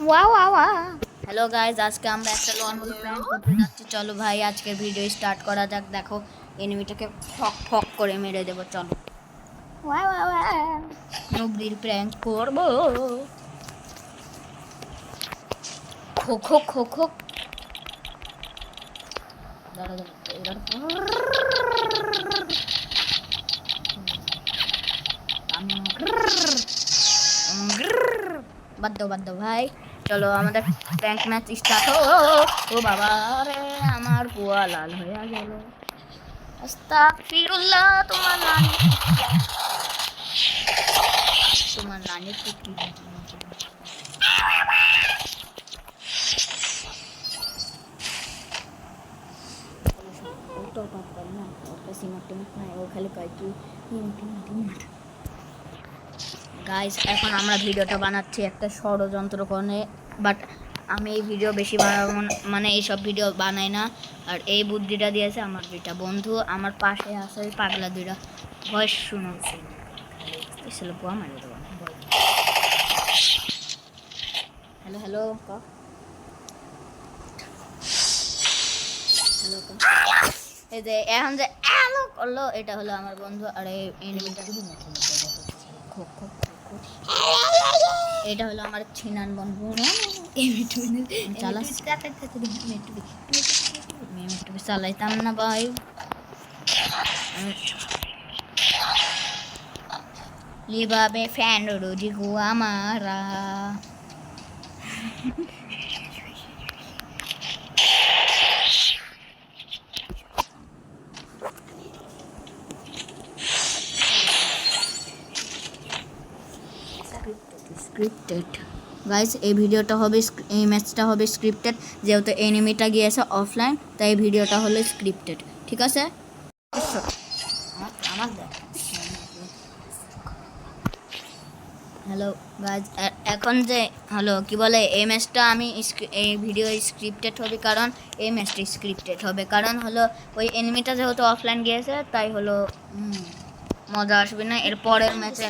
Wow wow wow. Hello guys, আজকে আমরা একটা নর্মাল প্র্যাঙ্ক করতে যাচ্ছি। চলো ভাই আজকের ভিডিও স্টার্ট করা যাক। দেখো এনিমিটাকে ঠক ঠক করে মেরে দেবো। চলো ওয়াও ওয়াও ওয়াও, নুবরির প্র্যাঙ্ক করবো। খো খো খো খো। দাঁড়া দাঁড়া এবার বাদ দাও ভাই। চলো আমাদের প্র্যাঙ্ক ম্যাচ স্টার্ট। ও বাবা রে, আমার পুয়া লাল হয়ে গেল। আস্তাগফিরুল্লাহ। তোমার নানি কি গাইস, এখন আমরা ভিডিওটা বানাচ্ছি একটা ষড়যন্ত্র করে। বাট আমি এই ভিডিও বেশি মানে এইসব ভিডিও বানাই না। আর এই বুদ্ধিটা দিয়েছে আমার দুইটা বন্ধু, আমার পাশে আছে ওই পাগলা দুইটা। ভয়েস শুনছি হ্যালো হ্যালো হ্যালো। এই যে এখন যে হ্যালো করলো, এটা হলো আমার বন্ধু। আর এই এটা হলো আমার ছিনান বন্ধু। চালাইতাম না ভাই। লিবাবে ফ্যান রোজি গো আমারা। স্ক্রিপ্টেড গাইস, এই ভিডিওটা হবে, এই ম্যাচটা হবে স্ক্রিপ্টেড। যেহেতু এনিমিটা গিয়েছে অফলাইন, তাই এই ভিডিওটা হলো স্ক্রিপ্টেড। ঠিক আছে। হ্যালো গাইস, এখন যে হলো কি বলে, এই ম্যাচটা আমি এই ভিডিও স্ক্রিপ্টেড হবে, কারণ এই ম্যাচটা স্ক্রিপ্টেড হবে কারণ হলো ওই এনিমিটা যেহেতু অফলাইন গিয়েছে, তাই হলো মজা আসবে না এর পরের ম্যাচে।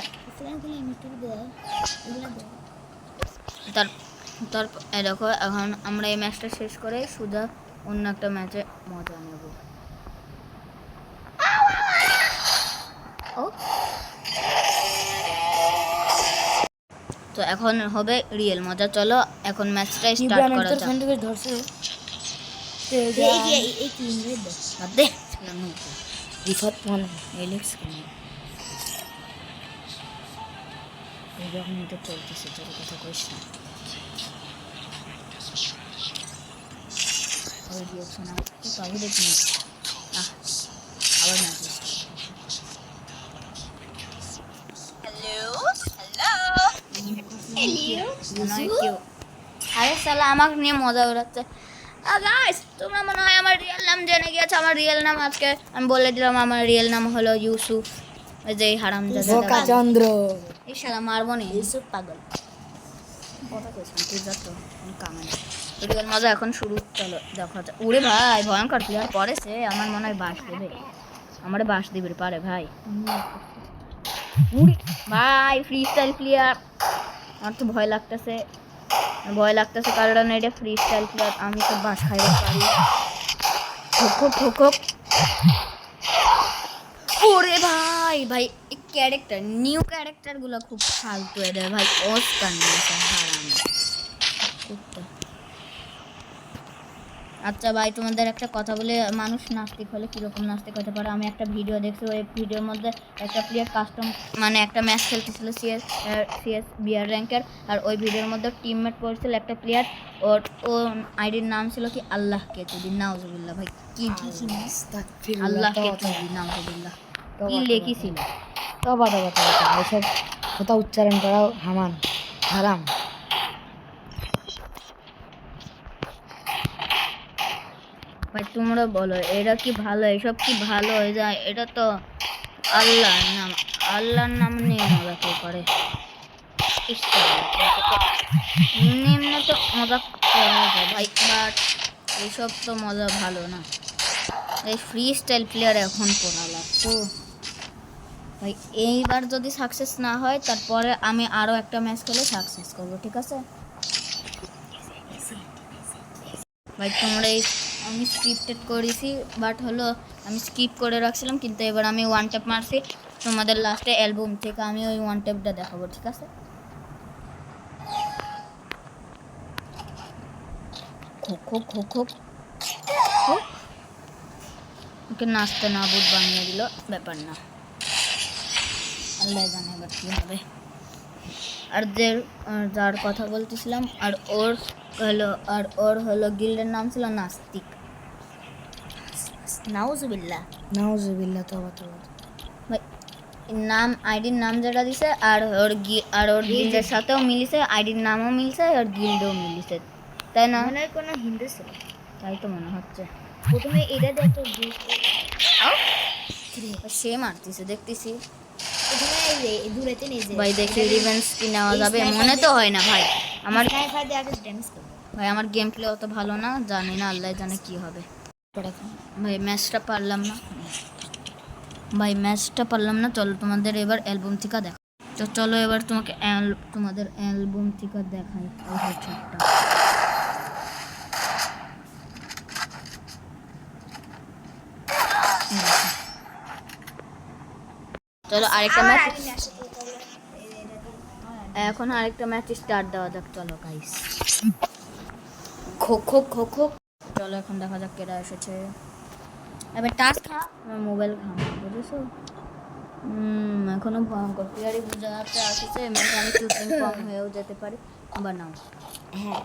তারপর দেখো, এখন আমরা এই ম্যাচটা শেষ করে সোজা অন্য একটা ম্যাচে মজা নেব। তো এখন হবে রিয়েল মজা। চলো এখন ম্যাচটা স্টার্ট করা যাক। চলতেছে তোর কথা কইস না। আবার ম্যাচ আরে সালা আমাকে নিয়ে মজা উড়াচ্ছে। গাইস, তোমরা মনে হয় আমার রিয়েল নাম জেনে গিয়েছো। আমার রিয়েল নাম আজকে আমি বলে দিলাম। আমার রিয়েল নাম হলো ইউসুফ। এই যে হারামজাদা চন্দ্র। এই শালা মারবো না, ইউসুফ পাগল। কথা কইছিস তুই, যা তো কামাই। রিয়েল মজা এখন শুরু। চলো দেখো। উড়ে ভাই, ভয়ঙ্কর প্লেয়ার পড়েছে। আমার মনে হয় বাস দেবে, আমার বাস দিবে পারে ভাই। ভাই ফ্রি স্টাইল প্লেয়ার, আমার তো ভয় লাগতেছে কারণ এটা ফ্রি স্টাইল প্লেয়ার। আমি তো বাস খাইতে পারি। ঠোক। ওরে ভাই ভাই, এই ক্যারেক্টার নিউ ক্যারেক্টারগুলো খুব ফালতু এদের ভাই। অস্কার নিয়েছে হারাম কুত্তা। আচ্ছা ভাই, তোমাদের একটা কথা বলে, মানুষ নাস্তিক হলে কীরকম নাস্তিক হতে পারে। আমি একটা ভিডিও দেখছি, ওই ভিডিওর মধ্যে একটা প্লেয়ার কাস্টম মানে একটা ম্যাচ খেলতেছিল সিএস বিআর র্যাঙ্কের। আর ওই ভিডিওর মধ্যে টিমমেট পড়ছিল একটা প্লেয়ার, ওর আইডির নাম ছিল কি আল্লাহ কেতুবি। নাউজুবিল্লাহ ভাই, কি আল্লাহ কেতুবি নাউজুবিল্লাহ কি লেখিছিল। এসব কথা উচ্চারণ করাও হারাম। ভাই তোমরা বলো, এটা কি ভালো? এসব কি ভালো হয়ে যায়? এটা তো আল্লাহর নাম নিয়ে মজা কেউ করে। নিম্নে তো মজা করা যায় ভাই, বাট এইসব তো মজা ভালো না। এই ফ্রি স্টাইল প্লেয়ার এখন পড়া লাগতো ভাই। এইবার যদি সাকসেস না হয়, তারপরে আমি আরও একটা ম্যাচ খেলে সাকসেস করবো। ঠিক আছে। ভাই তোমরা আমি স্ক্রিপ্টেড করেছি, বাট হলো আমি স্কিপ করে রাখছিলাম, কিন্তু এবার আমি ওয়ান ট্যাপ মারছি তোমাদের লাস্টে অ্যালবাম থেকে আমি ওই ওয়ান ট্যাপটা দেখাবো, ঠিক আছে? খো খো খো খো, ওকে নাচতে না বুট বানিয়ে দিল, ব্যাপার না, আল্লাহ জানে এবার কী হবে। আর যার কথা বলতেছিলাম, আর ওর হলো গিল্ডের নাম ছিল নাস্তিক। নাউজুবিল্লাহ তওবা তওবা। ভাই নাম আইডির নাম যেটা দিছে আর ওর গিল্ডের সাথেও মিলিছে, আইডির নামও মিলছে আর গিল্ডও মিলিছে, তাই না? মনে হয় কোনো হিন্দু ছিল, তাই তো মনে হচ্ছে। প্রথমে এটা দেখো সে মারতেছে দেখতেছি। প্রথমে দূরেতে নিয়ে ভাই দেখি রিভেন্স কি নেওয়া যাবে, মনে তো হয় না ভাই আমার। ভাই আমার গেম প্লে অত ভালো না, জানি না, আল্লাহ জানে কি হবে। ভাই ম্যাচটা পারলাম না, চলো তোমাদের এবার অ্যালবাম থেকে দেখা। তো চলো এবার তোমাদের অ্যালবাম থেকে দেখাই। চলো আরেকটা ম্যাচ, এখন আরেকটা ম্যাচ স্টার্ট দেওয়া যাক। চলো গাইস, খো খো খো খো। চলো এখন দেখা যাক কেরা এসেছে। এবার টাস্ক খা, মোবাইল খা, বুঝেছো? এখনো ভয়ঙ্কর প্লেয়ারই বোঝা যাচ্ছে আসছে, আমি শুটিং কম হয়েও যেতে পারি। আবার নাও, হ্যাঁ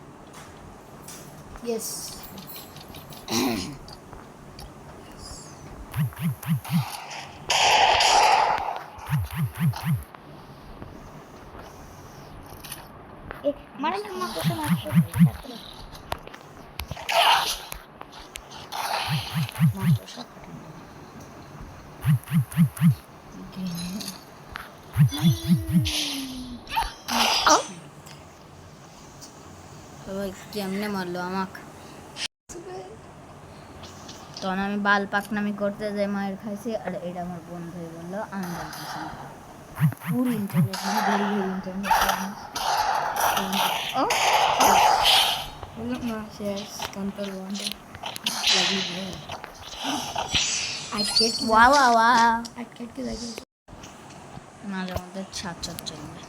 ইয়েস মানে না মাত্র সবাই কেমনে মারলো আমাকে, তখন আমি বাল পাকনামি করতে যাই, মায়ের খাইছি। আর এটা আমার বন্ধুই বললো আমি বলতেছি পুরো ইন্টারনেট মানে ভেরি ভেরি ইন্টারনেট। ও না শেষ কন্ট্রোল ওয়ান লাগি ভাই আইকেট ওয়া ওয়া ওয়া আইকেট কি লাগি মাঝে মধ্যে ছাড় চলবে।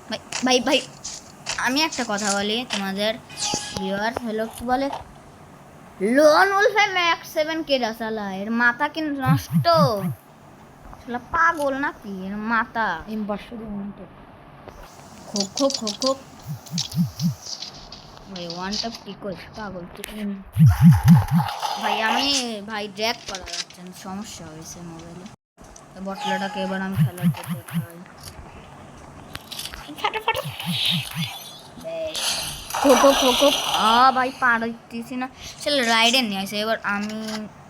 ভাই ভাই ভাই আমি একটা কথা বলি তোমাদের ভিউয়ার্স, হলো কি বলে, লোন উলফে ম্যাক্স 7 কেডা সালা, এর মাথা কি নষ্ট, সালা পাগল নাকি, এর মাথা ইম্পারশো দিতে খো খো খো খো। ভাই ওয়ান ট্যাপ কি করিস পাগল তুই? ভাই ড্র্যাগ করা যাচ্ছে না, সমস্যা হয়েছে মোবাইলে। বটলাটাকে এবার আমি খেলাতে দেখাই। খোকো খোকো ভাই পারতেছি না, চলো রাইডের নিয়ে আসে। এবার আমি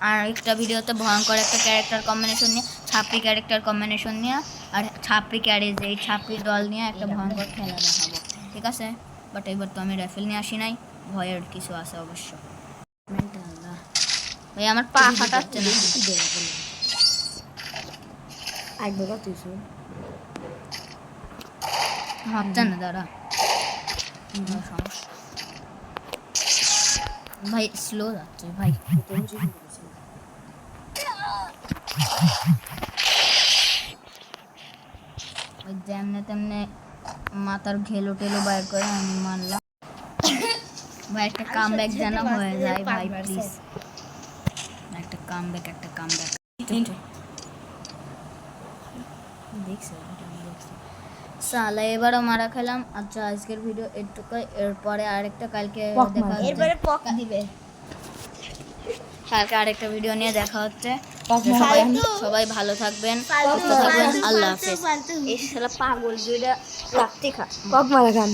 আর একটা ভিডিওতে ভয়ঙ্কর একটা ক্যারেক্টার কম্বিনেশন নিয়ে, ছাপড়ি ক্যারেক্টার কম্বিনেশন নিয়ে, আর ছাপড়ি ক্যারেজ এই ছাপড়ি দল নিয়ে একটা ভয়ঙ্কর খেলা দেখাবো, ঠিক আছে? বাট এবার তো আমি রাইফেল নিয়ে আসি নাই, ভয়ের কিছু আছে অবশ্য। ভাই আমার পা ফাটাচ্ছে না, ভাবছে না দাঁড়া, সমস্যা ভাই স্লো যাচ্ছে ভাই। ওই যেমনে তেমনে মাথার ঘেলো টেলো বাইর করে আমি মানলাম। ভাই একটা কাম ব্যাক যেন হয়ে যায় ভাই প্লিজ, একটা কাম ব্যাক দেখছো সালা, এবারও মারা খেলাম। আচ্ছা আজকের ভিডিও এটুকুই, এরপরে আরেকটা কালকে দেখা হচ্ছে, এরপরে পক দিবে, কালকে আরেকটা ভিডিও নিয়ে দেখা হচ্ছে। সবাই ভালো থাকবেন, সুস্থ থাকবেন, আল্লাহ হাফেজ। এই শালা পাগল দুইটা রাত্রি খা পক মারা খান।